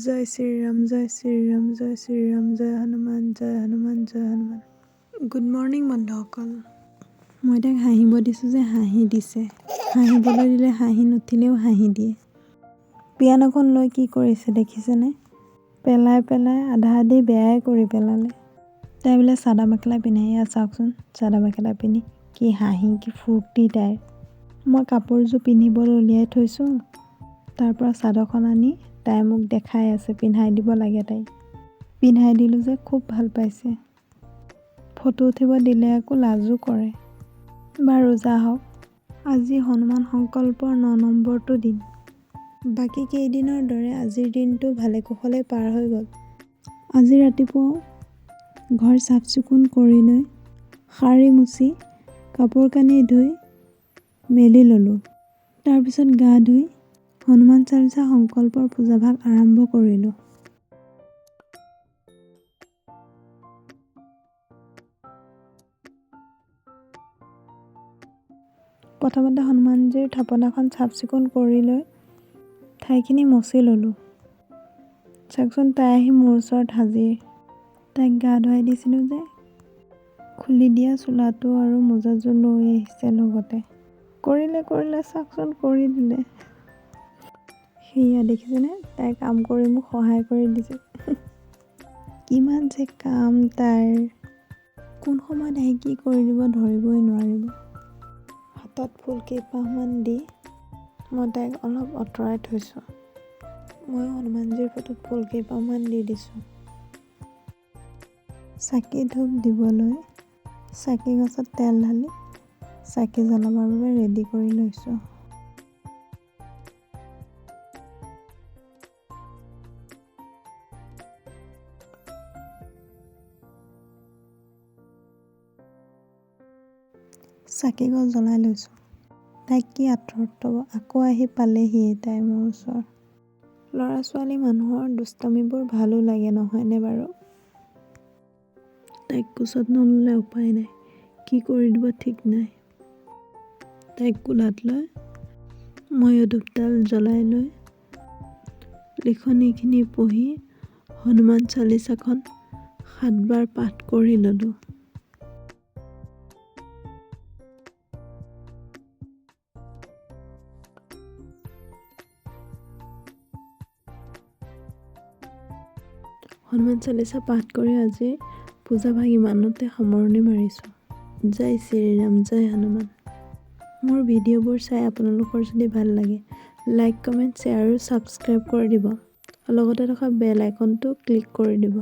জয় শ্ৰীৰাম জয় শ্ৰীৰাম জয় শ্ৰীৰাম জয় হনুমান জয় হনুমান জয় Hanuman. Good morning বন্ধুসকল। মই তাক হাঁহিব দিছোঁ যে হাঁহি দিছে। হাঁহিবলৈ দিলে হাঁহি নুঠিলেও হাঁহি দিয়ে। পিয়ানোখন লৈ কি কৰিছে দেখিছেনে? পেলাই পেলাই আধা আধি বেয়াই কৰি পেলালে। তাই বোলে চাদা মেখেলা পিন্ধে। এয়া চাওকচোন চাদা মেখেলা পিন্ধি কি হাঁহি কি ফূৰ্তি তাইৰ। মই কাপোৰযোৰ পিন্ধিবলৈ উলিয়াই থৈছোঁ, তাৰপৰা চাদৰখন আনি তাই মোক দেখাই আছে, পিন্ধাই দিব লাগে তাইক। পিন্ধাই দিলোঁ যে খুব ভাল পাইছে। ফটো উঠিব দিলে আকৌ লাজো কৰে। বাৰু যাহওক, আজি হনুমান সংকল্পৰ ৯ নম্বৰটো দিন। বাকী কেইদিনৰ দৰে আজিৰ দিনটো ভালে কুশলে পাৰ হৈ গ'ল। আজি ৰাতিপুৱা ঘৰ চাফ চিকুণ কৰি লৈ সাৰি মুচি কাপোৰ কানি ধুই মেলি ল'লোঁ। তাৰপিছত গা ধুই হনুমান চালিচা সংকল্পৰ পূজাভাগ আৰম্ভ কৰিলোঁ। প্ৰথমতে হনুমানজীৰ থাপনাখন চাফ চিকুণ কৰি লৈ ঠাইখিনি মচি ল'লোঁ। চাওকচোন তাই আহি মোৰ ওচৰত হাজিৰ। তাইক গা ধুৱাই দিছিলোঁ যে খুলি দিয়া চোলাটো আৰু মোজাযোৰ লৈ আহিছে লগতে। কৰিলে চাওকচোন কৰি দিলে। সেয়া দেখিছেনে? তাই কাম কৰি মোক সহায় কৰি দিছে। কিমান যে কাম তাইৰ। কোন সময়ত আহি কি কৰি দিব ধৰিবই নোৱাৰিব। হাতত ফুল কেইপাহমান দি মই তাইক অলপ আঁতৰাই থৈছোঁ। ময়ো হনুমানজীৰ ফটোত ফুল কেইপাহমান দি দিছোঁ। চাকি ধূপ দিবলৈ চাকি গছত তেল ঢালি চাকি জ্বলাবৰ বাবে ৰেডি কৰি লৈছোঁ। চাকি গছ জ্বলাই লৈছোঁ। তাইক কি আঁতৰত আকৌ আহি পালেহিয়ে তাই মোৰ ওচৰ। ল'ৰা ছোৱালী মানুহৰ দুষ্টামিবোৰ ভালো লাগে নহয়নে বাৰু? তাইক কোচত নল'লে উপায় নাই, কি কৰি দিব ঠিক নাই। তাইক কোলাত লৈ ময়ো ধূপডাল জ্বলাই লৈ লিখনিখিনি পঢ়ি হনুমান চালিচাখন 7 বাৰ পাঠ কৰি ল'লোঁ। হনুমান চালিচা পাঠ কৰি আজি পূজাভাগ ইমানতে সামৰণি মাৰিছোঁ। জয় শ্ৰীৰাম জয় হনুমান। মোৰ ভিডিঅ'বোৰ চাই আপোনালোকৰ যদি ভাল লাগে লাইক কমেণ্ট শ্বেয়াৰ আৰু ছাবস্ক্ৰাইব কৰি দিব। লগতে থকা বেল আইকনটো ক্লিক কৰি দিব।